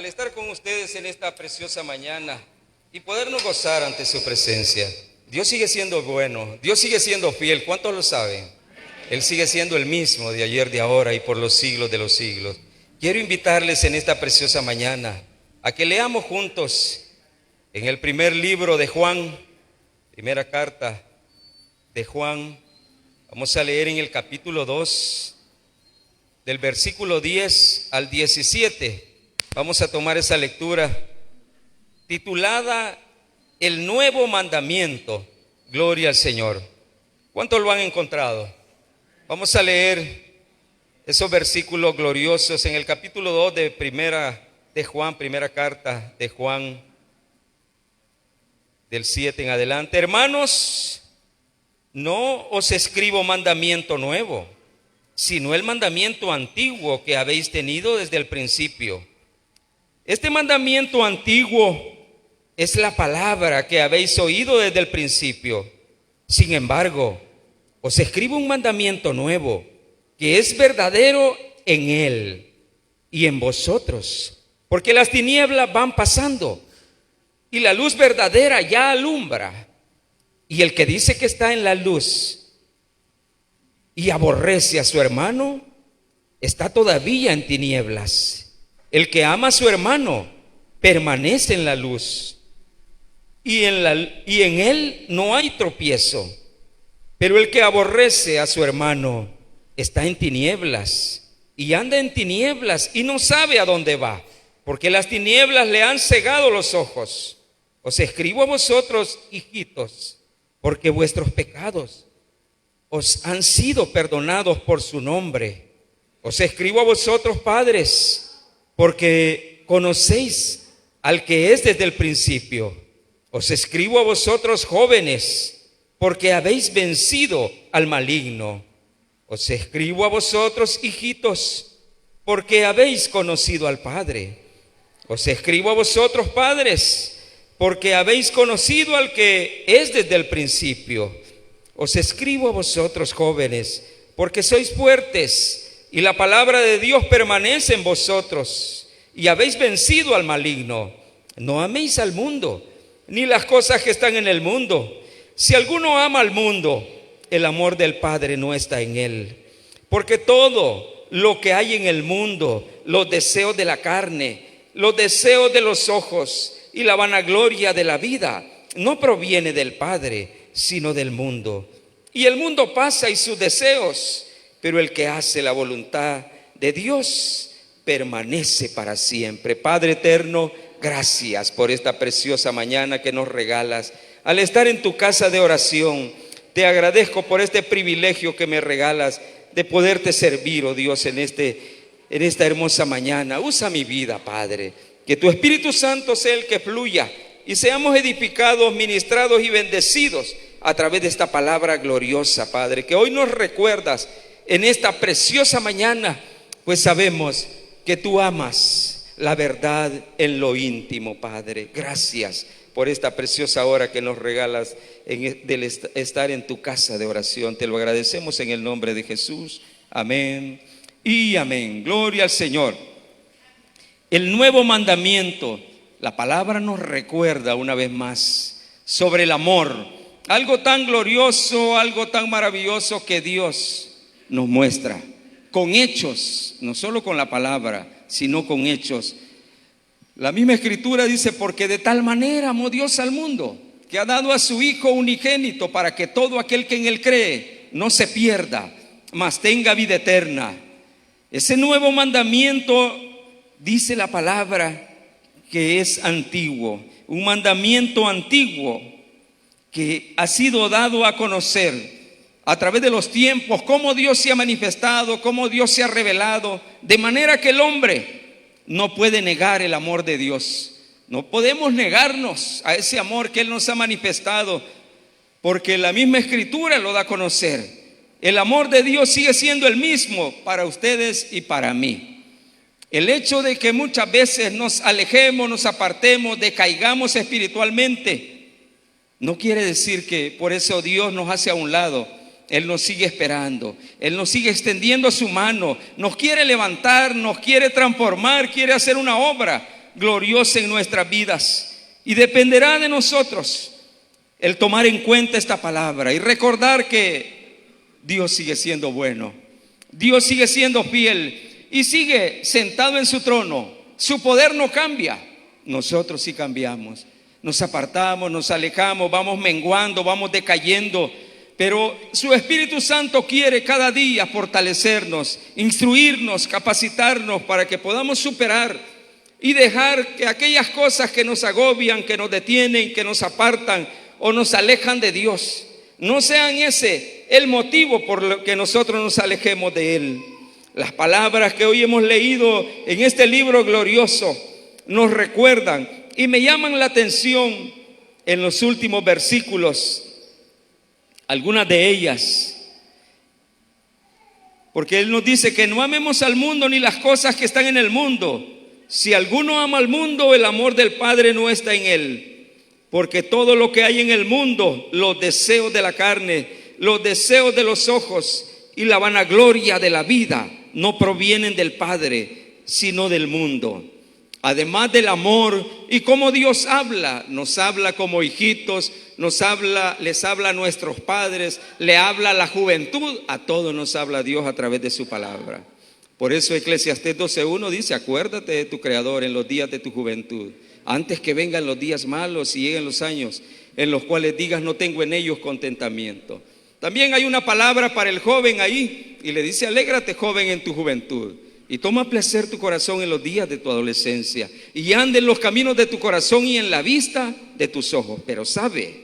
al estar con ustedes en esta preciosa mañana y podernos gozar ante su presencia. Dios sigue siendo bueno, Dios sigue siendo fiel. ¿Cuántos lo saben? Él sigue siendo el mismo de ayer, de ahora y por los siglos de los siglos. Quiero invitarles en esta preciosa mañana a que leamos juntos en el primer libro de Juan, primera carta de Juan. Vamos a leer en el capítulo 2, del versículo 10 al 17. Vamos a tomar esa lectura titulada El nuevo mandamiento. Gloria al Señor. ¿Cuántos lo han encontrado? Vamos a leer esos versículos gloriosos en el capítulo 2 de Juan, primera carta de Juan, del 7 en adelante. Hermanos, no os escribo mandamiento nuevo, sino el mandamiento antiguo que habéis tenido desde el principio. Este mandamiento antiguo es la palabra que habéis oído desde el principio. Sin embargo, os escribo un mandamiento nuevo, que es verdadero en él y en vosotros, porque las tinieblas van pasando y la luz verdadera ya alumbra. Y el que dice que está en la luz y aborrece a su hermano, está todavía en tinieblas. El que ama a su hermano permanece en la luz, y en él no hay tropiezo. Pero el que aborrece a su hermano está en tinieblas, y anda en tinieblas y no sabe a dónde va, porque las tinieblas le han cegado los ojos. Os escribo a vosotros, hijitos, porque vuestros pecados os han sido perdonados por su nombre. Os escribo a vosotros, padres, porque conocéis al que es desde el principio. Os escribo a vosotros, jóvenes, porque habéis vencido al maligno. Os escribo a vosotros, hijitos, porque habéis conocido al Padre. Os escribo a vosotros, padres, porque habéis conocido al que es desde el principio. Os escribo a vosotros, jóvenes, porque sois fuertes y la palabra de Dios permanece en vosotros, y habéis vencido al maligno. No améis al mundo, ni las cosas que están en el mundo. Si alguno ama al mundo, el amor del Padre no está en él. Porque todo lo que hay en el mundo, los deseos de la carne, los deseos de los ojos y la vanagloria de la vida, no proviene del Padre, sino del mundo. Y el mundo pasa y sus deseos, pero el que hace la voluntad de Dios permanece para siempre. Padre eterno, gracias por esta preciosa mañana que nos regalas. Al estar en tu casa de oración, te agradezco por este privilegio que me regalas de poderte servir, oh Dios, en esta hermosa mañana. Usa mi vida, Padre. Que tu Espíritu Santo sea el que fluya y seamos edificados, ministrados y bendecidos a través de esta palabra gloriosa, Padre, que hoy nos recuerdas en esta preciosa mañana, pues sabemos que tú amas la verdad en lo íntimo, Padre. Gracias por esta preciosa hora que nos regalas del estar en tu casa de oración. Te lo agradecemos en el nombre de Jesús. Amén y amén. Gloria al Señor. El nuevo mandamiento, la palabra nos recuerda una vez más sobre el amor. Algo tan glorioso, algo tan maravilloso que Dios nos muestra con hechos, no solo con la palabra, sino con hechos. La misma Escritura dice: porque de tal manera amó Dios al mundo, que ha dado a su Hijo unigénito, para que todo aquel que en él cree no se pierda, mas tenga vida eterna. Ese nuevo mandamiento, dice la palabra, que es antiguo, un mandamiento antiguo que ha sido dado a conocer a través de los tiempos, cómo Dios se ha manifestado, cómo Dios se ha revelado, de manera que el hombre no puede negar el amor de Dios. No podemos negarnos a ese amor que Él nos ha manifestado, porque la misma Escritura lo da a conocer. El amor de Dios sigue siendo el mismo para ustedes y para mí. El hecho de que muchas veces nos alejemos, nos apartemos, decaigamos espiritualmente, no quiere decir que por eso Dios nos hace a un lado. Él nos sigue esperando, Él nos sigue extendiendo su mano, nos quiere levantar, nos quiere transformar, quiere hacer una obra gloriosa en nuestras vidas. Y dependerá de nosotros el tomar en cuenta esta palabra y recordar que Dios sigue siendo bueno, Dios sigue siendo fiel y sigue sentado en su trono. Su poder no cambia, nosotros sí cambiamos. Nos apartamos, nos alejamos, vamos menguando, vamos decayendo. Pero su Espíritu Santo quiere cada día fortalecernos, instruirnos, capacitarnos para que podamos superar y dejar que aquellas cosas que nos agobian, que nos detienen, que nos apartan o nos alejan de Dios, no sean ese el motivo por el que nosotros nos alejemos de Él. Las palabras que hoy hemos leído en este libro glorioso nos recuerdan y me llaman la atención en los últimos versículos, algunas de ellas, porque Él nos dice que no amemos al mundo ni las cosas que están en el mundo. Si alguno ama al mundo, el amor del Padre no está en él. Porque todo lo que hay en el mundo, los deseos de la carne, los deseos de los ojos y la vanagloria de la vida, no provienen del Padre, sino del mundo. Además del amor y cómo Dios habla, nos habla como hijitos, les habla a nuestros padres, le habla a la juventud, a todos nos habla Dios a través de su palabra. Por eso Eclesiastés 12:1 dice: acuérdate de tu Creador en los días de tu juventud, antes que vengan los días malos y lleguen los años en los cuales digas: no tengo en ellos contentamiento. También hay una palabra para el joven ahí y le dice: alégrate, joven, en tu juventud, y toma placer tu corazón en los días de tu adolescencia, y ande en los caminos de tu corazón y en la vista de tus ojos. Pero sabe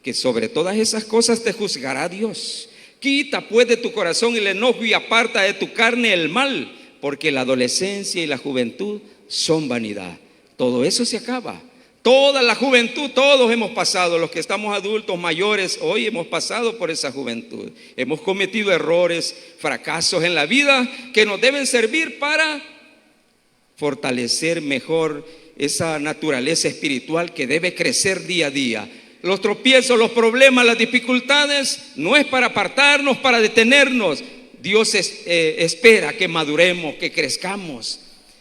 que sobre todas esas cosas te juzgará Dios. Quita pues de tu corazón el enojo y aparta de tu carne el mal, porque la adolescencia y la juventud son vanidad. Todo eso se acaba. Toda la juventud, todos hemos pasado, los que estamos adultos, mayores, hoy hemos pasado por esa juventud. Hemos cometido errores, fracasos en la vida que nos deben servir para fortalecer mejor esa naturaleza espiritual que debe crecer día a día. Los tropiezos, los problemas, las dificultades no es para apartarnos, para detenernos. Dios espera que maduremos, que crezcamos,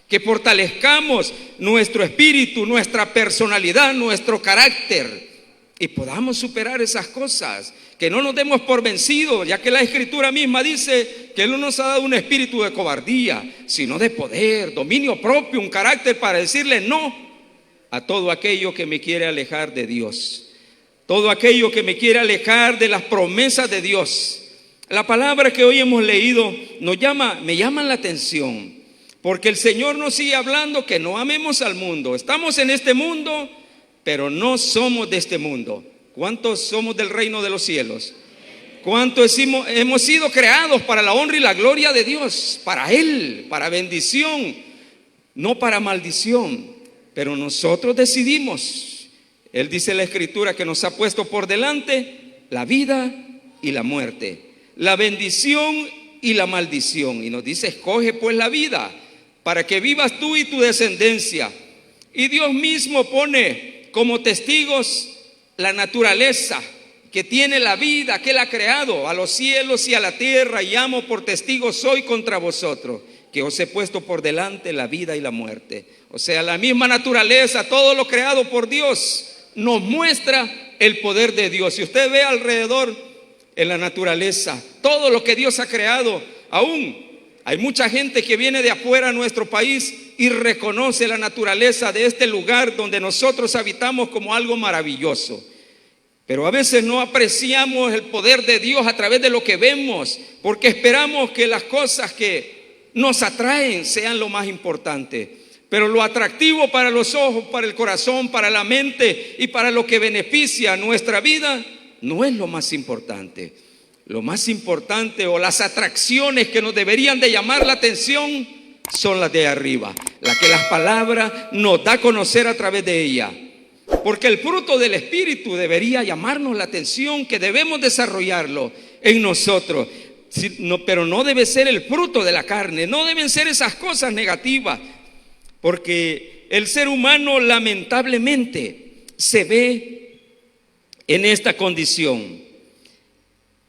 que fortalezcamos nuestro espíritu, nuestra personalidad, nuestro carácter y podamos superar esas cosas, que no nos demos por vencidos, ya que la Escritura misma dice que Él no nos ha dado un espíritu de cobardía, sino de poder, dominio propio, un carácter para decirle no a todo aquello que me quiere alejar de Dios, todo aquello que me quiere alejar de las promesas de Dios. La palabra que hoy hemos leído me llama la atención, porque el Señor nos sigue hablando que no amemos al mundo. Estamos en este mundo, pero no somos de este mundo. ¿Cuántos somos del reino de los cielos? ¿Cuántos hemos sido creados para la honra y la gloria de Dios? Para Él, para bendición, no para maldición. Pero nosotros decidimos. Él dice en la Escritura que nos ha puesto por delante la vida y la muerte, la bendición y la maldición. Y nos dice: escoge pues la vida para que vivas tú y tu descendencia. Y Dios mismo pone como testigos la naturaleza que tiene la vida, que Él ha creado, a los cielos y a la tierra, y amo por testigos hoy contra vosotros, que os he puesto por delante la vida y la muerte. O sea, la misma naturaleza, todo lo creado por Dios, nos muestra el poder de Dios. Si usted ve alrededor en la naturaleza, todo lo que Dios ha creado, aún hay mucha gente que viene de afuera a nuestro país y reconoce la naturaleza de este lugar donde nosotros habitamos como algo maravilloso. Pero a veces no apreciamos el poder de Dios a través de lo que vemos, porque esperamos que las cosas que nos atraen sean lo más importante. Pero lo atractivo para los ojos, para el corazón, para la mente y para lo que beneficia nuestra vida no es lo más importante. Lo más importante, o las atracciones que nos deberían de llamar la atención, son las de arriba, las que las palabras nos da a conocer a través de ella. Porque el fruto del Espíritu debería llamarnos la atención, que debemos desarrollarlo en nosotros. Pero no debe ser el fruto de la carne, no deben ser esas cosas negativas. Porque el ser humano lamentablemente se ve en esta condición.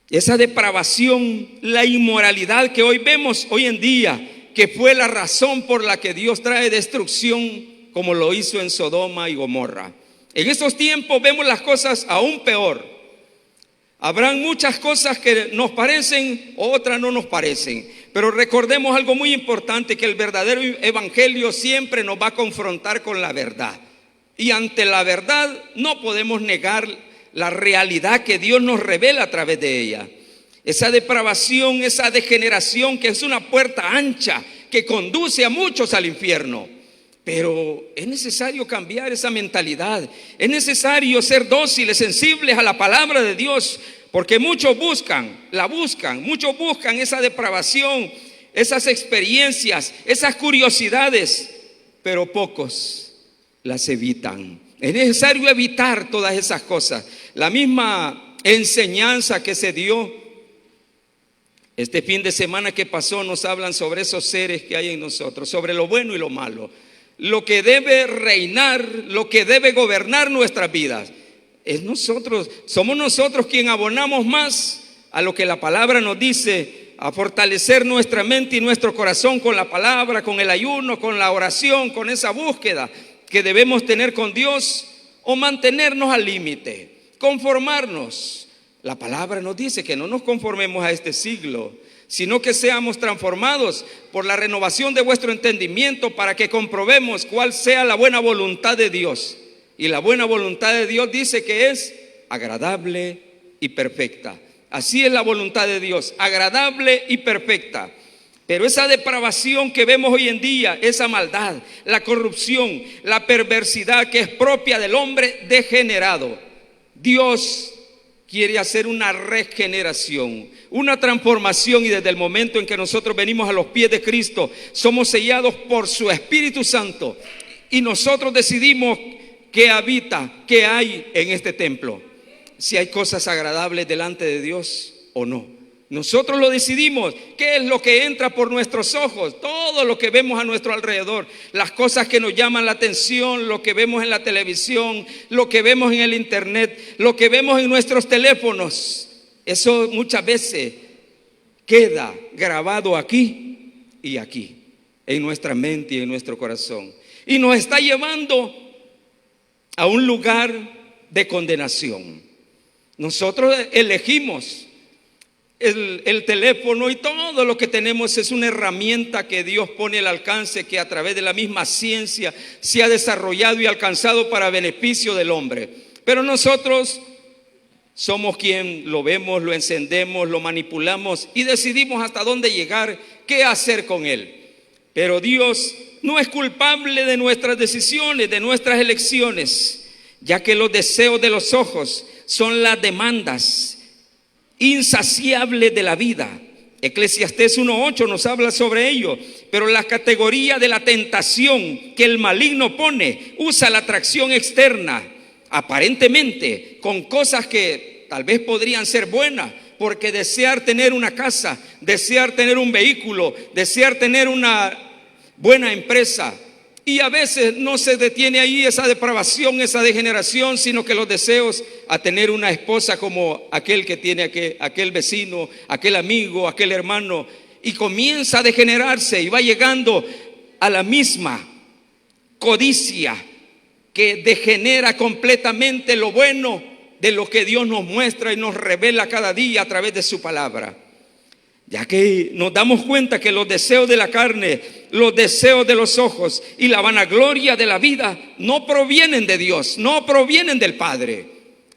Esa depravación, la inmoralidad que hoy vemos hoy en día, que fue la razón por la que Dios trae destrucción como lo hizo en Sodoma y Gomorra. En estos tiempos vemos las cosas aún peor. Habrán muchas cosas que nos parecen, otras no nos parecen. Pero recordemos algo muy importante, que el verdadero evangelio siempre nos va a confrontar con la verdad. Y ante la verdad no podemos negar la realidad que Dios nos revela a través de ella. Esa depravación, esa degeneración que es una puerta ancha que conduce a muchos al infierno. Pero es necesario cambiar esa mentalidad. Es necesario ser dóciles, sensibles a la palabra de Dios, porque muchos muchos buscan esa depravación, esas experiencias, esas curiosidades, pero pocos las evitan. Es necesario evitar todas esas cosas. La misma enseñanza que se dio este fin de semana que pasó nos hablan sobre esos seres que hay en nosotros, sobre lo bueno y lo malo, lo que debe reinar, lo que debe gobernar nuestras vidas. Somos nosotros quien abonamos más a lo que la palabra nos dice, a fortalecer nuestra mente y nuestro corazón con la palabra, con el ayuno, con la oración, con esa búsqueda que debemos tener con Dios, o mantenernos al límite, conformarnos. La palabra nos dice que no nos conformemos a este siglo, sino que seamos transformados por la renovación de vuestro entendimiento, para que comprobemos cuál sea la buena voluntad de Dios. Y la buena voluntad de Dios dice que es agradable y perfecta. Así es la voluntad de Dios, agradable y perfecta. Pero esa depravación que vemos hoy en día, esa maldad, la corrupción, la perversidad que es propia del hombre degenerado, Dios quiere hacer una regeneración, una transformación, y desde el momento en que nosotros venimos a los pies de Cristo, somos sellados por su Espíritu Santo, y nosotros decidimos qué habita, qué hay en este templo, si hay cosas agradables delante de Dios o no. Nosotros lo decidimos. ¿Qué es lo que entra por nuestros ojos? Todo lo que vemos a nuestro alrededor, las cosas que nos llaman la atención, lo que vemos en la televisión, lo que vemos en el internet, lo que vemos en nuestros teléfonos, eso muchas veces queda grabado aquí y aquí, en nuestra mente y en nuestro corazón, y nos está llevando a un lugar de condenación. Nosotros elegimos. El teléfono y todo lo que tenemos es una herramienta que Dios pone al alcance, que a través de la misma ciencia se ha desarrollado y alcanzado para beneficio del hombre. Pero nosotros somos quien lo vemos, lo encendemos, lo manipulamos y decidimos hasta dónde llegar, qué hacer con él. Pero Dios no es culpable de nuestras decisiones, de nuestras elecciones, ya que los deseos de los ojos son las demandas insaciable de la vida. Eclesiastés 1:8 nos habla sobre ello. Pero la categoría de la tentación que el maligno pone, usa la atracción externa, aparentemente con cosas que tal vez podrían ser buenas, porque desear tener una casa, desear tener un vehículo, desear tener una buena empresa, y a veces no se detiene ahí esa depravación, esa degeneración, sino que los deseos a tener una esposa como aquel que tiene aquel vecino, aquel amigo, aquel hermano, y comienza a degenerarse y va llegando a la misma codicia que degenera completamente lo bueno de lo que Dios nos muestra y nos revela cada día a través de su palabra. Ya que nos damos cuenta que los deseos de la carne, los deseos de los ojos y la vanagloria de la vida no provienen de Dios, no provienen del Padre.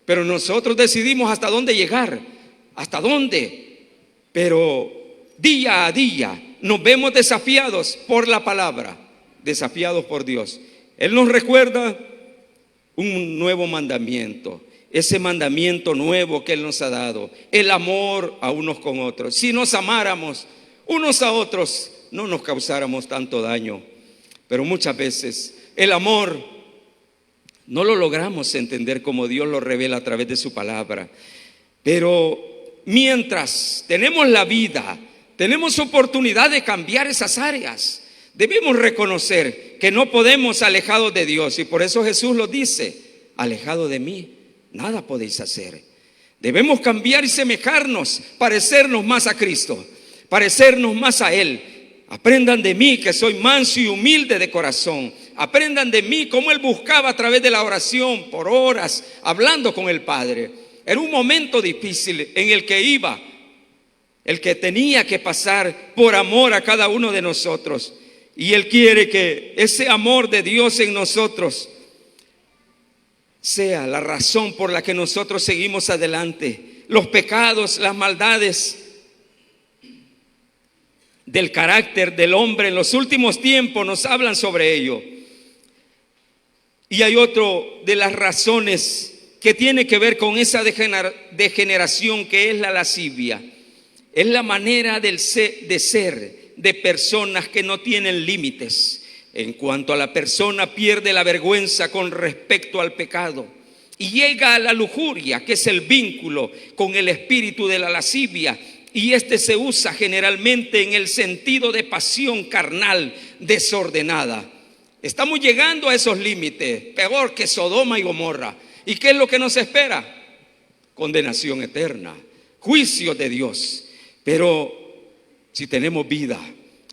Pero nosotros decidimos hasta dónde llegar, hasta dónde. Pero día a día nos vemos desafiados por la palabra, desafiados por Dios. Él nos recuerda un nuevo mandamiento. Ese mandamiento nuevo que Él nos ha dado, el amor a unos con otros. Si nos amáramos unos a otros, no nos causáramos tanto daño. Pero muchas veces el amor no lo logramos entender como Dios lo revela a través de su palabra. Pero mientras tenemos la vida, tenemos oportunidad de cambiar esas áreas. Debemos reconocer que no podemos alejados de Dios, y por eso Jesús lo dice: alejado de mí nada podéis hacer. Debemos cambiar y semejarnos, parecernos más a Cristo, parecernos más a Él. Aprendan de mí, que soy manso y humilde de corazón. aprendan de mí cómo él buscaba a través de la oración por horas, hablando con el Padre. Era un momento difícil en el que iba, el que tenía que pasar por amor a cada uno de nosotros. Y Él quiere que ese amor de Dios en nosotros sea la razón por la que nosotros seguimos adelante. Los pecados, las maldades del carácter del hombre en los últimos tiempos nos hablan sobre ello. Y hay otro de las razones que tiene que ver con esa degeneración, que es la lascivia. Es la manera de ser de personas que no tienen límites. En cuanto a la persona pierde la vergüenza con respecto al pecado y llega a la lujuria, que es el vínculo con el espíritu de la lascivia, y este se usa generalmente en el sentido de pasión carnal desordenada. Estamos llegando a esos límites, peor que Sodoma y Gomorra. ¿Y qué es lo que nos espera? Condenación eterna, juicio de Dios. Pero si tenemos vida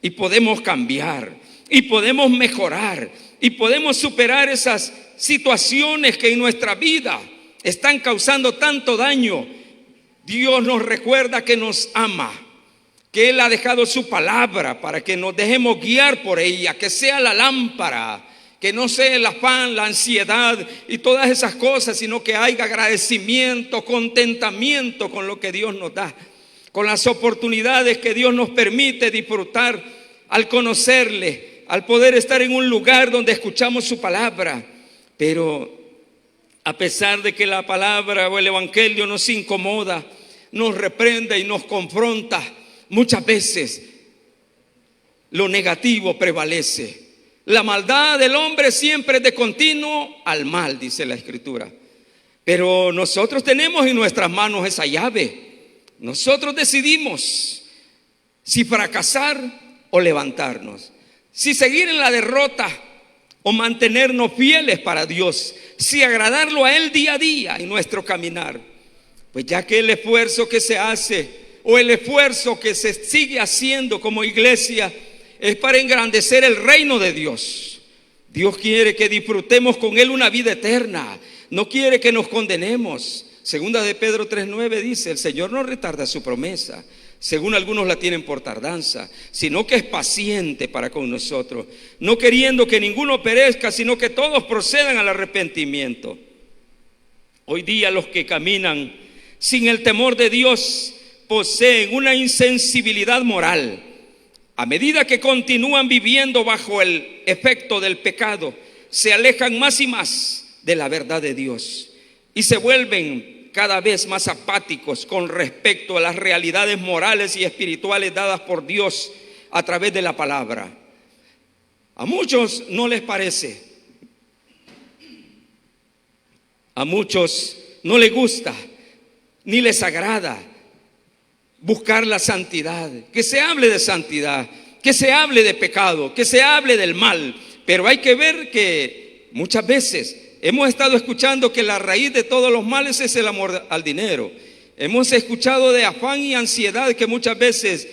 y podemos cambiar y podemos mejorar y podemos superar esas situaciones que en nuestra vida están causando tanto daño, Dios nos recuerda que nos ama, que Él ha dejado su palabra para que nos dejemos guiar por ella, que sea la lámpara, que no sea el afán, la ansiedad y todas esas cosas, sino que haya agradecimiento, contentamiento con lo que Dios nos da, con las oportunidades que Dios nos permite disfrutar al conocerle, al poder estar en un lugar donde escuchamos su palabra. Pero a pesar de que la palabra o el evangelio nos incomoda, nos reprende y nos confronta, muchas veces lo negativo prevalece. La maldad del hombre siempre es de continuo al mal, dice la Escritura. Pero nosotros tenemos en nuestras manos esa llave. Nosotros decidimos si fracasar o levantarnos, si seguir en la derrota o mantenernos fieles para Dios, si agradarlo a Él día a día en nuestro caminar. Pues ya que el esfuerzo que se hace o el esfuerzo que se sigue haciendo como iglesia es para engrandecer el reino de Dios. Dios quiere que disfrutemos con Él una vida eterna, no quiere que nos condenemos. Segunda de Pedro 3:9 dice: el Señor no retarda su promesa, según algunos la tienen por tardanza, sino que es paciente para con nosotros, no queriendo que ninguno perezca, sino que todos procedan al arrepentimiento. Hoy día los que caminan sin el temor de Dios poseen una insensibilidad moral. A medida que continúan viviendo bajo el efecto del pecado, se alejan más y más de la verdad de Dios y se vuelven cada vez más apáticos con respecto a las realidades morales y espirituales dadas por Dios a través de la palabra. A muchos no les parece, a muchos no les gusta ni les agrada buscar la santidad, que se hable de santidad, que se hable de pecado, que se hable del mal. Pero hay que ver que muchas veces hemos estado escuchando que la raíz de todos los males es el amor al dinero. Hemos escuchado de afán y ansiedad que muchas veces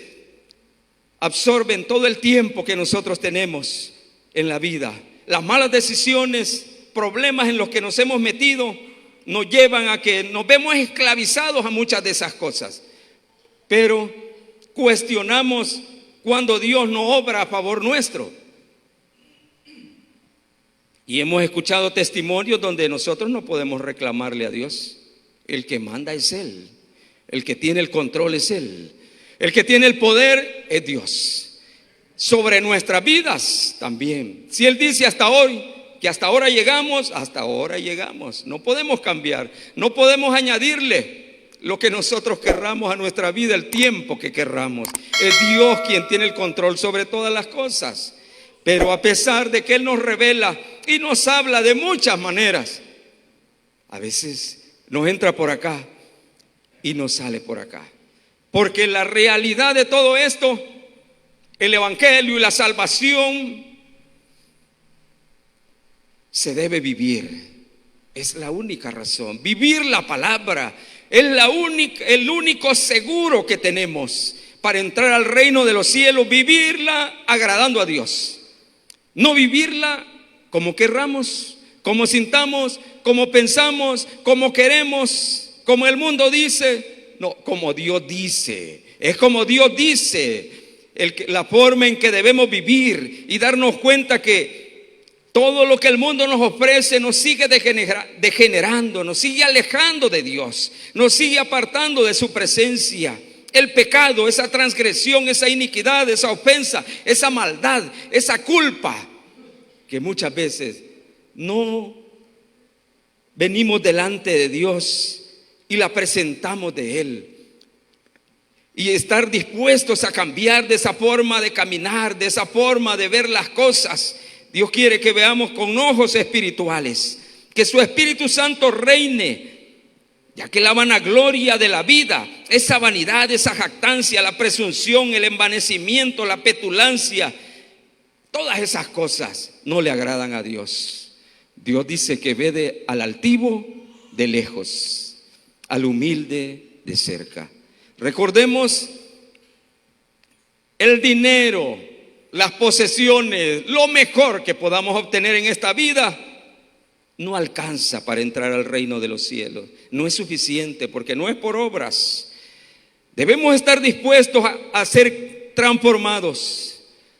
absorben todo el tiempo que nosotros tenemos en la vida. Las malas decisiones, problemas en los que nos hemos metido, nos llevan a que nos vemos esclavizados a muchas de esas cosas. Pero cuestionamos cuando Dios no obra a favor nuestro. Y hemos escuchado testimonios donde nosotros no podemos reclamarle a Dios. El que manda es Él, el que tiene el control es Él, el que tiene el poder es Dios. Sobre nuestras vidas también. Si Él dice hasta hoy, que hasta ahora llegamos, hasta ahora llegamos. No podemos cambiar, no podemos añadirle lo que nosotros querramos a nuestra vida, el tiempo que querramos. Es Dios quien tiene el control sobre todas las cosas. Pero a pesar de que Él nos revela y nos habla de muchas maneras, a veces nos entra por acá y nos sale por acá. Porque la realidad de todo esto, el evangelio y la salvación, se debe vivir. Es la única razón. Vivir la palabra es el único seguro que tenemos para entrar al reino de los cielos. Vivirla agradando a Dios, no vivirla como querramos, como sintamos, como pensamos, como queremos, como el mundo dice. No, como Dios dice. Es como Dios dice la forma en que debemos vivir y darnos cuenta que todo lo que el mundo nos ofrece nos sigue degenerando, nos sigue alejando de Dios, nos sigue apartando de su presencia. El pecado, esa transgresión, esa iniquidad, esa ofensa, esa maldad, esa culpa, que muchas veces no venimos delante de Dios y la presentamos de Él. Y estar dispuestos a cambiar de esa forma de caminar, de esa forma de ver las cosas. Dios quiere que veamos con ojos espirituales, que su Espíritu Santo reine, ya que la vanagloria de la vida, esa vanidad, esa jactancia, la presunción, el envanecimiento, la petulancia, todas esas cosas no le agradan a Dios. Dios dice que ve al altivo de lejos, al humilde de cerca. Recordemos, el dinero, las posesiones, lo mejor que podamos obtener en esta vida no alcanza para entrar al reino de los cielos. No es suficiente porque no es por obras. Debemos estar dispuestos a ser transformados,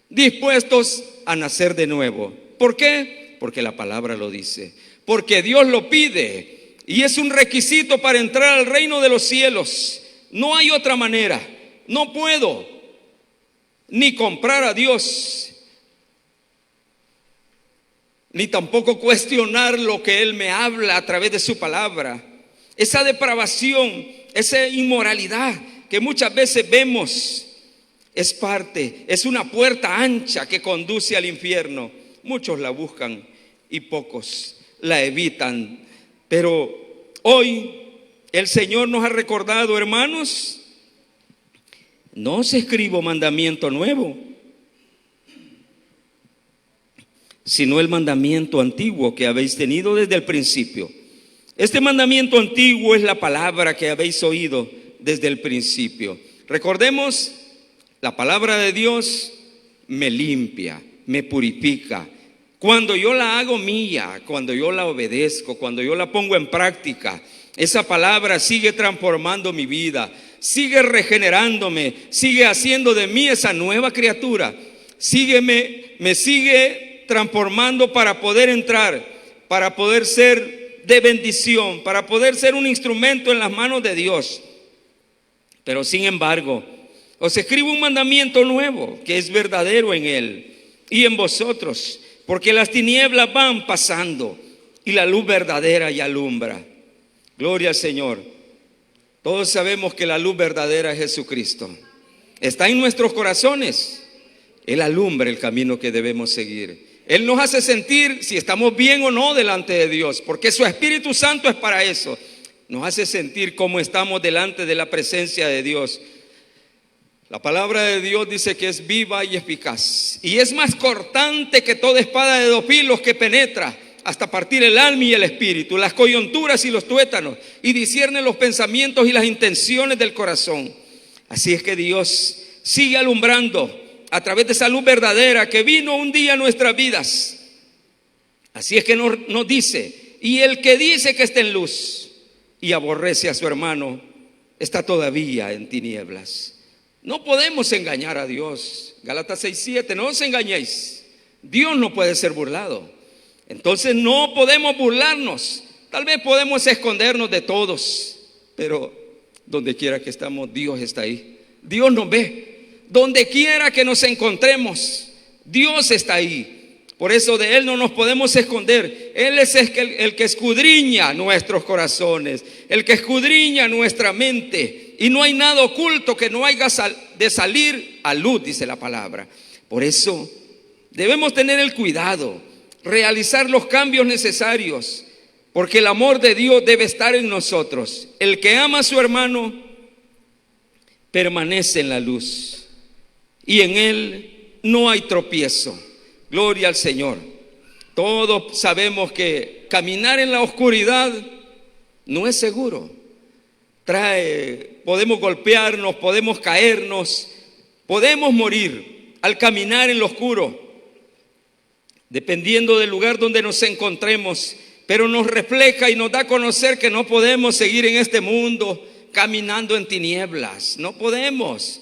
dispuestos a nacer de nuevo. ¿Por qué? Porque la palabra lo dice, porque Dios lo pide y es un requisito para entrar al reino de los cielos. No hay otra manera. No puedo ni comprar a Dios, ni tampoco cuestionar lo que Él me habla a través de su palabra. Esa depravación, esa inmoralidad que muchas veces vemos es una puerta ancha que conduce al infierno. Muchos la buscan y pocos la evitan. Pero hoy el Señor nos ha recordado, hermanos, no os escribo mandamiento nuevo, sino el mandamiento antiguo que habéis tenido desde el principio. Este mandamiento antiguo es la palabra que habéis oído desde el principio. Recordemos, la palabra de Dios me limpia, me purifica. Cuando yo la hago mía, cuando yo la obedezco, cuando yo la pongo en práctica, esa palabra sigue transformando mi vida, sigue regenerándome, sigue haciendo de mí esa nueva criatura. Me sigue transformando para poder entrar, para poder ser de bendición, para poder ser un instrumento en las manos de Dios. Pero sin embargo, os escribo un mandamiento nuevo que es verdadero en Él y en vosotros, porque las tinieblas van pasando y la luz verdadera ya alumbra. Gloria al Señor. Todos sabemos que la luz verdadera es Jesucristo. Está en nuestros corazones. Él alumbra el camino que debemos seguir. Él nos hace sentir si estamos bien o no delante de Dios, porque su Espíritu Santo es para eso. Nos hace sentir cómo estamos delante de la presencia de Dios. La palabra de Dios dice que es viva y eficaz, y es más cortante que toda espada de 2 filos, que penetra hasta partir el alma y el espíritu, las coyunturas y los tuétanos, y discierne los pensamientos y las intenciones del corazón. Así es que Dios sigue alumbrando a través de esa luz verdadera que vino un día a nuestras vidas. Así es que nos dice, y el que dice que está en luz y aborrece a su hermano, está todavía en tinieblas. No podemos engañar a Dios. Gálatas 6:7, no os engañéis. Dios no puede ser burlado. Entonces no podemos burlarnos. Tal vez podemos escondernos de todos, pero donde quiera que estamos, Dios está ahí. Dios nos ve. Donde quiera que nos encontremos, Dios está ahí. Por eso de Él no nos podemos esconder. Él es el que escudriña nuestros corazones, el que escudriña nuestra mente. Y no hay nada oculto que no haya de salir a luz, dice la palabra. Por eso debemos tener el cuidado, realizar los cambios necesarios, porque el amor de Dios debe estar en nosotros. El que ama a su hermano permanece en la luz y en él no hay tropiezo. Gloria al Señor. Todos sabemos que caminar en la oscuridad no es seguro. Podemos golpearnos, podemos caernos, podemos morir al caminar en lo oscuro. dependiendo del lugar donde nos encontremos, pero nos refleja y nos da a conocer que no podemos seguir en este mundo caminando en tinieblas. No podemos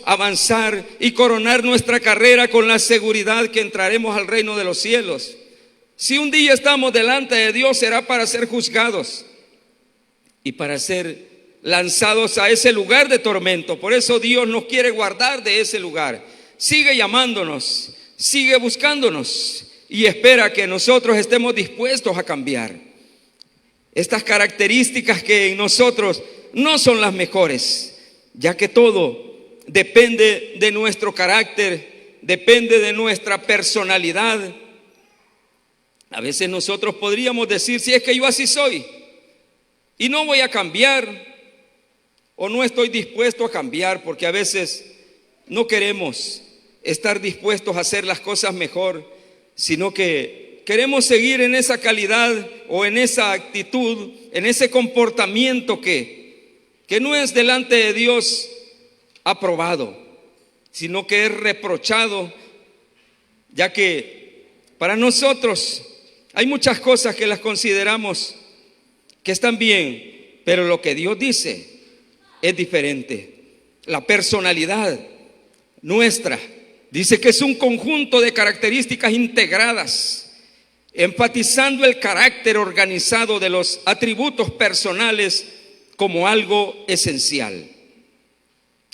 avanzar y coronar nuestra carrera con la seguridad que entraremos al reino de los cielos. Si un día estamos delante de Dios, será para ser juzgados y para ser lanzados a ese lugar de tormento. Por eso Dios nos quiere guardar de ese lugar. Sigue llamándonos, sigue buscándonos y espera que nosotros estemos dispuestos a cambiar. Estas características que en nosotros no son las mejores, ya que todo depende de nuestro carácter, depende de nuestra personalidad. A veces nosotros podríamos decir, si es que yo así soy y no voy a cambiar, o no estoy dispuesto a cambiar, porque a veces no queremos estar dispuestos a hacer las cosas mejor, sino que queremos seguir en esa calidad o en esa actitud, en ese comportamiento que no es delante de Dios aprobado, sino que es reprochado, ya que para nosotros hay muchas cosas que las consideramos que están bien, pero lo que Dios dice es diferente. La personalidad nuestra dice que es un conjunto de características integradas, enfatizando el carácter organizado de los atributos personales como algo esencial.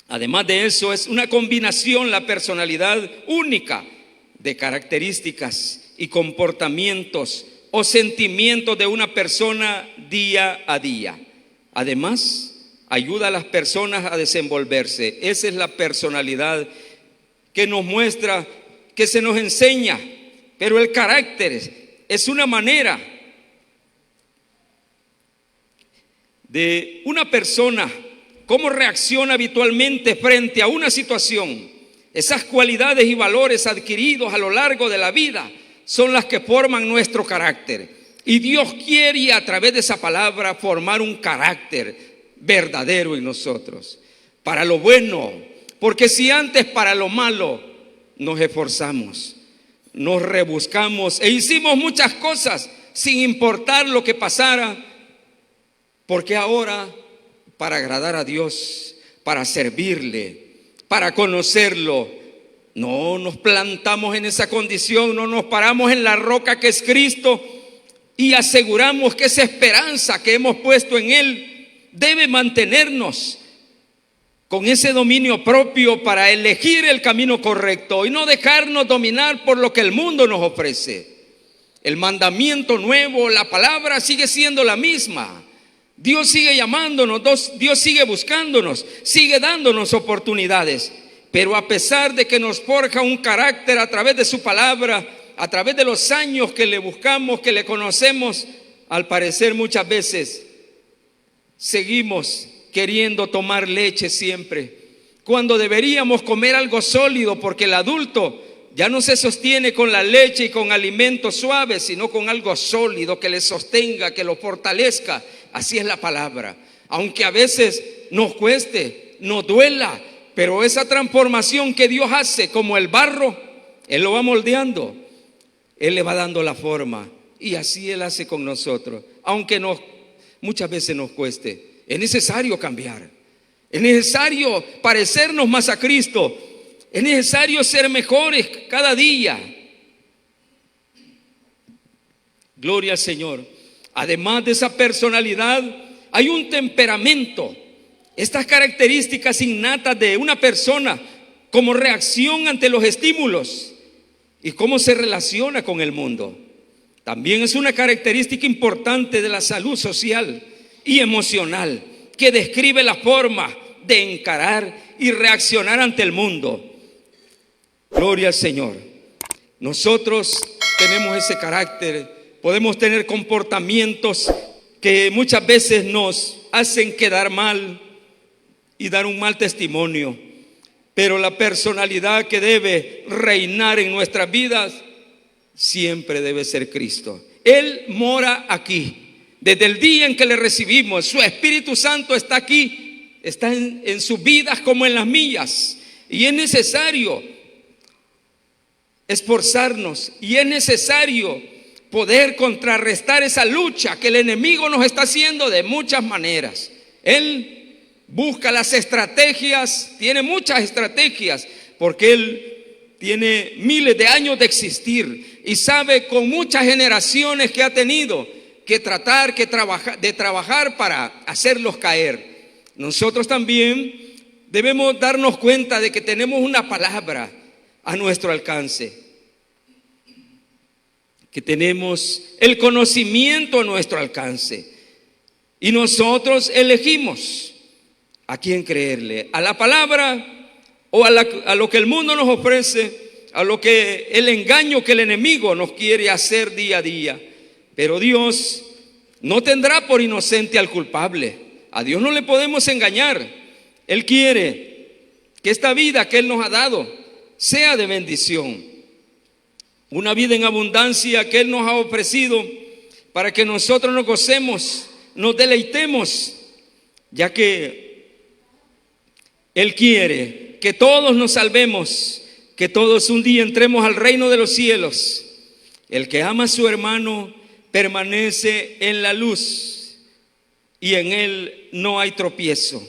Además de eso, es una combinación, la personalidad única, de características y comportamientos o sentimientos de una persona día a día. Además, ayuda a las personas a desenvolverse. Esa es la personalidad que nos muestra, que se nos enseña. Pero el carácter es una manera de una persona, cómo reacciona habitualmente frente a una situación. Esas cualidades y valores adquiridos a lo largo de la vida son las que forman nuestro carácter. Y Dios quiere, a través de esa palabra, formar un carácter verdadero en nosotros, para lo bueno, porque si antes para lo malo nos esforzamos, nos rebuscamos e hicimos muchas cosas sin importar lo que pasara, porque ahora para agradar a Dios, para servirle, para conocerlo, no nos plantamos en esa condición, no nos paramos en la roca que es Cristo y aseguramos que esa esperanza que hemos puesto en Él debe mantenernos con ese dominio propio para elegir el camino correcto y no dejarnos dominar por lo que el mundo nos ofrece. El mandamiento nuevo, la palabra sigue siendo la misma. Dios sigue llamándonos, Dios sigue buscándonos, sigue dándonos oportunidades. Pero a pesar de que nos forja un carácter a través de su palabra, a través de los años que le buscamos, que le conocemos, al parecer muchas veces seguimos queriendo tomar leche siempre, cuando deberíamos comer algo sólido, porque el adulto ya no se sostiene con la leche y con alimentos suaves, sino con algo sólido que le sostenga, que lo fortalezca. Así es la palabra. Aunque a veces nos cueste, nos duela, pero esa transformación que Dios hace como el barro, Él lo va moldeando, Él le va dando la forma, y así Él hace con nosotros. Aunque muchas veces nos cueste, es necesario cambiar, es necesario parecernos más a Cristo, es necesario ser mejores cada día. Gloria al Señor. Además de esa personalidad, hay un temperamento, estas características innatas de una persona como reacción ante los estímulos y cómo se relaciona con el mundo. También es una característica importante de la salud social y emocional que describe la forma de encarar y reaccionar ante el mundo. Gloria al Señor. Nosotros tenemos ese carácter, podemos tener comportamientos que muchas veces nos hacen quedar mal y dar un mal testimonio, pero la personalidad que debe reinar en nuestras vidas siempre debe ser Cristo. Él mora aquí. Desde el día en que le recibimos, su Espíritu Santo está aquí, está en sus vidas como en las mías. Y es necesario esforzarnos, y es necesario poder contrarrestar esa lucha que el enemigo nos está haciendo de muchas maneras. Él busca las estrategias, tiene muchas estrategias, porque él tiene miles de años de existir y sabe con muchas generaciones que ha tenido que trabajar para hacerlos caer. Nosotros también debemos darnos cuenta de que tenemos una palabra a nuestro alcance, que tenemos el conocimiento a nuestro alcance, y nosotros elegimos a quién creerle, a la palabra o a lo que el mundo nos ofrece, a lo que el engaño que el enemigo nos quiere hacer día a día. Pero Dios no tendrá por inocente al culpable. A Dios no le podemos engañar. Él quiere que esta vida que Él nos ha dado sea de bendición, una vida en abundancia que Él nos ha ofrecido para que nosotros nos gocemos, nos deleitemos, ya que Él quiere que todos nos salvemos, que todos un día entremos al reino de los cielos. El que ama a su hermano permanece en la luz y en él no hay tropiezo.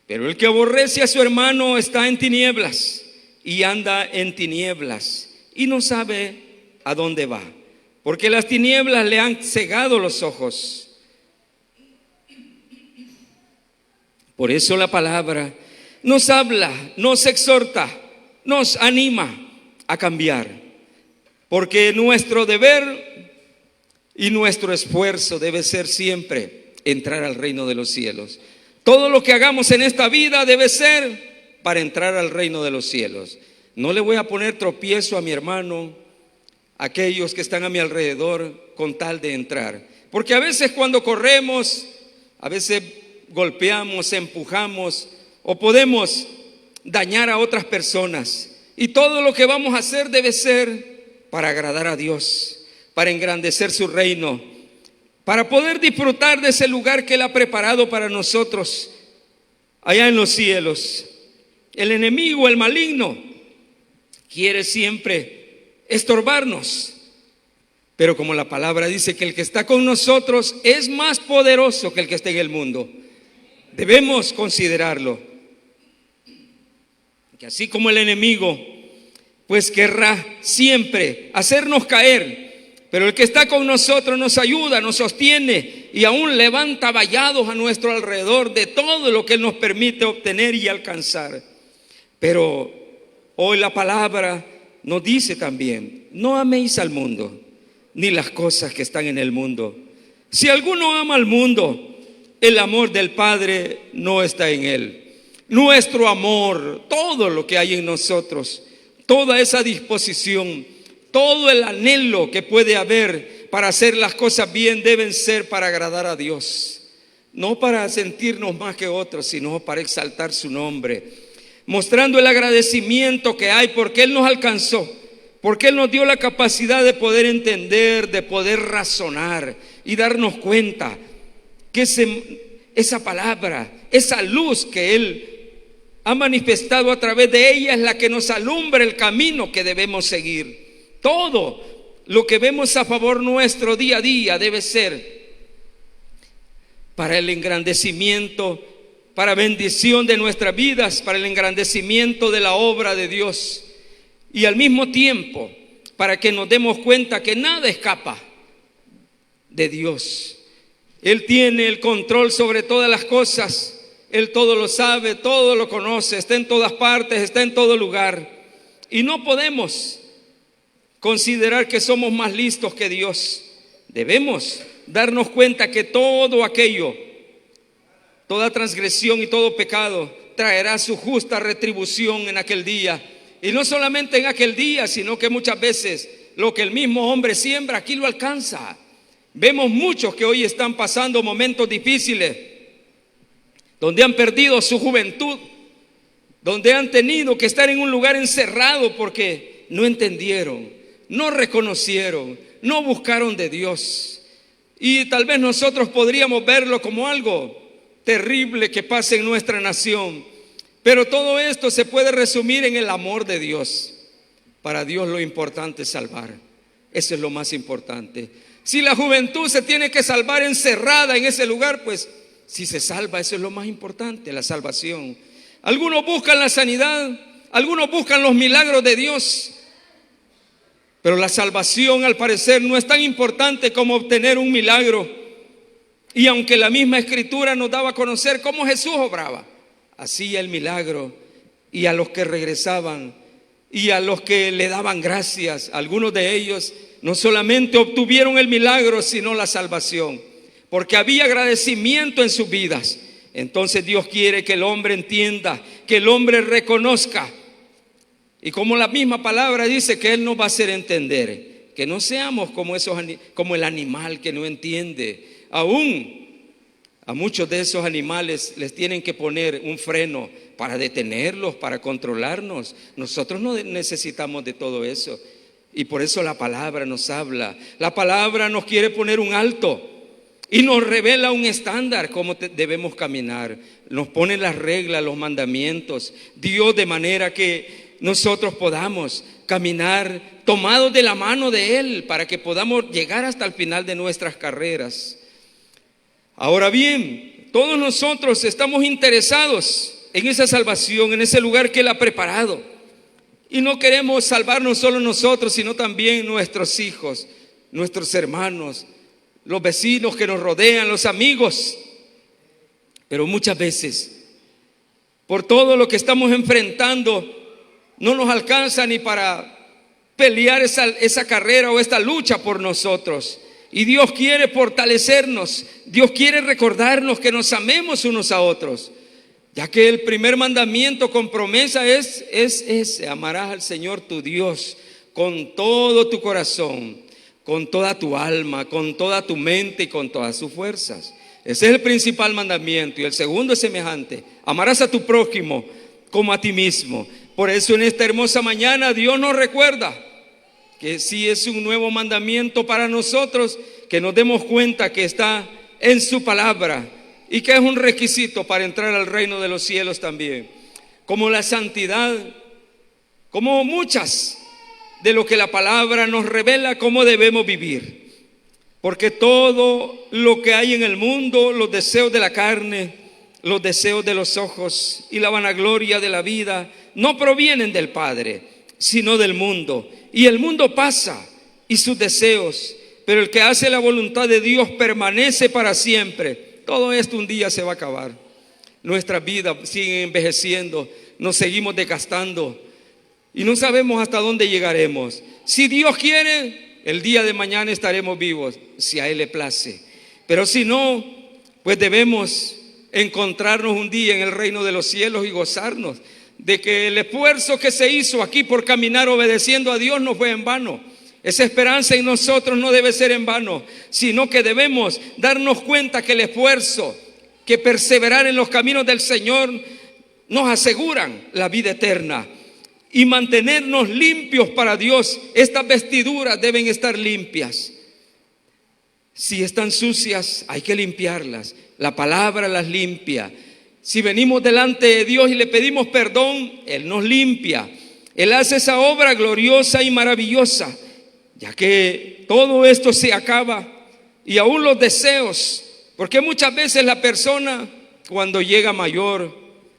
Pero el que aborrece a su hermano está en tinieblas y anda en tinieblas y no sabe a dónde va, porque las tinieblas le han cegado los ojos. Por eso la palabra nos habla, nos exhorta, nos anima a cambiar, porque nuestro deber y nuestro esfuerzo debe ser siempre entrar al reino de los cielos. Todo lo que hagamos en esta vida debe ser para entrar al reino de los cielos. No le voy a poner tropiezo a mi hermano, a aquellos que están a mi alrededor, con tal de entrar, porque a veces cuando corremos, a veces golpeamos, empujamos, o podemos dañar a otras personas, y todo lo que vamos a hacer debe ser para agradar a Dios, para engrandecer su reino, para poder disfrutar de ese lugar que Él ha preparado para nosotros allá en los cielos. El enemigo, el maligno, quiere siempre estorbarnos, pero como la palabra dice que el que está con nosotros es más poderoso que el que está en el mundo, debemos considerarlo. Que así como el enemigo pues querrá siempre hacernos caer, pero el que está con nosotros nos ayuda, nos sostiene y aún levanta vallados a nuestro alrededor de todo lo que Él nos permite obtener y alcanzar. Pero hoy la palabra nos dice también: no améis al mundo ni las cosas que están en el mundo. Si alguno ama al mundo, el amor del Padre no está en él. Nuestro amor, todo lo que hay en nosotros, toda esa disposición, todo el anhelo que puede haber para hacer las cosas bien, deben ser para agradar a Dios, no para sentirnos más que otros, sino para exaltar su nombre, mostrando el agradecimiento que hay porque Él nos alcanzó, porque Él nos dio la capacidad de poder entender, de poder razonar y darnos cuenta que esa palabra, esa luz que Él ha manifestado a través de ella es la que nos alumbra el camino que debemos seguir. Todo lo que vemos a favor nuestro día a día debe ser para el engrandecimiento, para bendición de nuestras vidas, para el engrandecimiento de la obra de Dios, y al mismo tiempo para que nos demos cuenta que nada escapa de Dios. Él tiene el control sobre todas las cosas. Él todo lo sabe, todo lo conoce, está en todas partes, está en todo lugar. Y no podemos considerar que somos más listos que Dios. Debemos darnos cuenta que todo aquello, toda transgresión y todo pecado traerá su justa retribución en aquel día. Y no solamente en aquel día, sino que muchas veces lo que el mismo hombre siembra, aquí lo alcanza. Vemos muchos que hoy están pasando momentos difíciles, donde han perdido su juventud, donde han tenido que estar en un lugar encerrado porque no entendieron, no reconocieron, no buscaron de Dios. Y tal vez nosotros podríamos verlo como algo terrible que pasa en nuestra nación, pero todo esto se puede resumir en el amor de Dios. Para Dios lo importante es salvar. Eso es lo más importante. Si la juventud se tiene que salvar encerrada en ese lugar, pues si se salva, eso es lo más importante, la salvación. Algunos buscan la sanidad, algunos buscan los milagros de Dios, pero la salvación al parecer no es tan importante como obtener un milagro. Y aunque la misma Escritura nos daba a conocer cómo Jesús obraba, hacía el milagro, y a los que regresaban y a los que le daban gracias, algunos de ellos no solamente obtuvieron el milagro, sino la salvación, porque había agradecimiento en sus vidas. Entonces Dios quiere que el hombre entienda, que el hombre reconozca, y como la misma palabra dice, que Él nos va a hacer entender, que no seamos como el animal que no entiende. Aún a muchos de esos animales les tienen que poner un freno para detenerlos, para controlarnos. Nosotros no necesitamos de todo eso. Y por eso la palabra nos habla. La palabra nos quiere poner un alto y nos revela un estándar, cómo debemos caminar. Nos pone las reglas, los mandamientos. Dios, de manera que nosotros podamos caminar tomados de la mano de Él, para que podamos llegar hasta el final de nuestras carreras. Ahora bien, todos nosotros estamos interesados en esa salvación, en ese lugar que Él ha preparado. Y no queremos salvarnos solo nosotros, sino también nuestros hijos, nuestros hermanos, los vecinos que nos rodean, los amigos. Pero muchas veces, por todo lo que estamos enfrentando, no nos alcanza ni para pelear esa carrera o esta lucha por nosotros. Y Dios quiere fortalecernos, Dios quiere recordarnos que nos amemos unos a otros, ya que el primer mandamiento con promesa es ese: amarás al Señor tu Dios con todo tu corazón, con toda tu alma, con toda tu mente y con todas sus fuerzas. Ese es el principal mandamiento. Y el segundo es semejante: amarás a tu prójimo como a ti mismo. Por eso en esta hermosa mañana Dios nos recuerda que sí es un nuevo mandamiento para nosotros, que nos demos cuenta que está en su palabra y que es un requisito para entrar al reino de los cielos también, como la santidad, como muchas de lo que la palabra nos revela cómo debemos vivir. Porque todo lo que hay en el mundo, los deseos de la carne, los deseos de los ojos y la vanagloria de la vida, no provienen del Padre, sino del mundo. Y el mundo pasa y sus deseos, pero el que hace la voluntad de Dios permanece para siempre. Todo esto un día se va a acabar. Nuestras vidas siguen envejeciendo, nos seguimos desgastando y no sabemos hasta dónde llegaremos. Si Dios quiere, el día de mañana estaremos vivos, si a Él le place. Pero si no, pues debemos encontrarnos un día en el reino de los cielos y gozarnos de que el esfuerzo que se hizo aquí por caminar obedeciendo a Dios no fue en vano. Esa esperanza en nosotros no debe ser en vano, sino que debemos darnos cuenta que el esfuerzo, que perseverar en los caminos del Señor nos aseguran la vida eterna. Y mantenernos limpios para Dios. Estas vestiduras deben estar limpias. Si están sucias, hay que limpiarlas. La palabra las limpia. Si venimos delante de Dios y le pedimos perdón, Él nos limpia. Él hace esa obra gloriosa y maravillosa, ya que todo esto se acaba. Y aún los deseos, porque muchas veces la persona cuando llega mayor,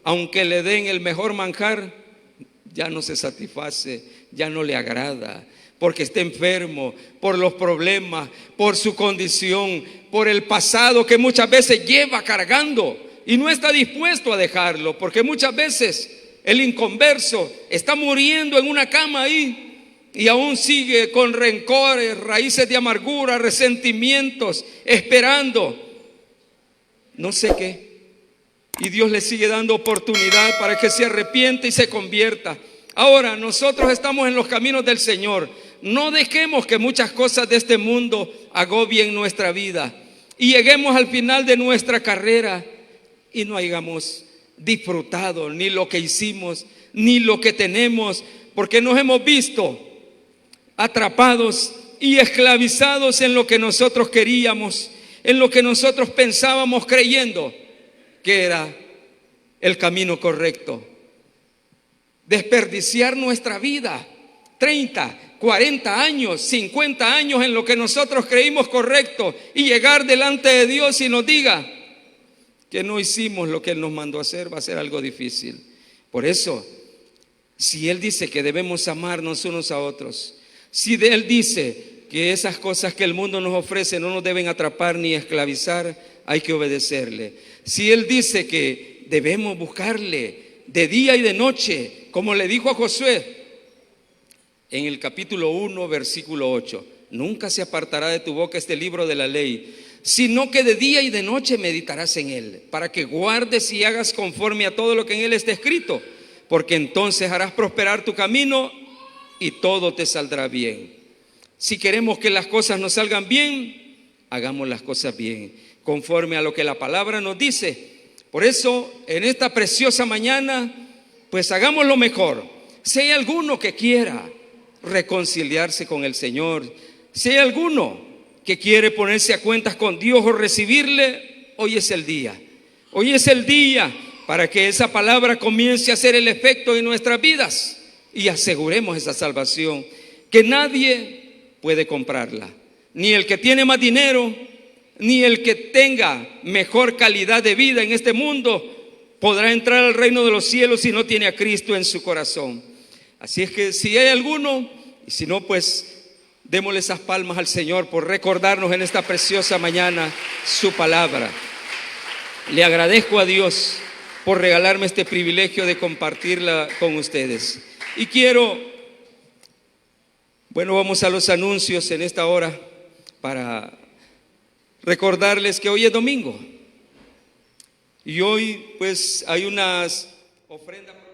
aunque le den el mejor manjar, ya no se satisface, ya no le agrada, porque está enfermo, por los problemas, por su condición, por el pasado que muchas veces lleva cargando. Y no está dispuesto a dejarlo, porque muchas veces el inconverso está muriendo en una cama ahí y aún sigue con rencores, raíces de amargura, resentimientos, esperando no sé qué. Y Dios le sigue dando oportunidad para que se arrepiente y se convierta. Ahora, nosotros estamos en los caminos del Señor. No dejemos que muchas cosas de este mundo agobien nuestra vida y lleguemos al final de nuestra carrera y no hayamos disfrutado ni lo que hicimos, ni lo que tenemos, porque nos hemos visto atrapados y esclavizados en lo que nosotros queríamos, en lo que nosotros pensábamos, creyendo que era el camino correcto. Desperdiciar nuestra vida 30, 40 años, 50 años en lo que nosotros creímos correcto y llegar delante de Dios y nos diga que no hicimos lo que Él nos mandó hacer, va a ser algo difícil. Por eso, si Él dice que debemos amarnos unos a otros, si Él dice que esas cosas que el mundo nos ofrece no nos deben atrapar ni esclavizar, hay que obedecerle. Si Él dice que debemos buscarle de día y de noche, como le dijo a Josué en el capítulo 1, versículo 8, nunca se apartará de tu boca este libro de la ley, sino que de día y de noche meditarás en él, para que guardes y hagas conforme a todo lo que en él está escrito, porque entonces harás prosperar tu camino y todo te saldrá bien. Si queremos que las cosas nos salgan bien, hagamos las cosas bien, conforme a lo que la palabra nos dice. Por eso, en esta preciosa mañana, pues hagamos lo mejor. Si hay alguno que quiera reconciliarse con el Señor, si hay alguno que quiere ponerse a cuentas con Dios o recibirle, hoy es el día. Hoy es el día para que esa palabra comience a hacer el efecto en nuestras vidas y aseguremos esa salvación, que nadie puede comprarla, ni el que tiene más dinero, ni el que tenga mejor calidad de vida en este mundo podrá entrar al reino de los cielos si no tiene a Cristo en su corazón. Así es que si hay alguno, y si no, pues démosle esas palmas al Señor por recordarnos en esta preciosa mañana su palabra. Le agradezco a Dios por regalarme este privilegio de compartirla con ustedes. Y vamos a los anuncios en esta hora para recordarles que hoy es domingo y hoy pues hay unas ofrendas.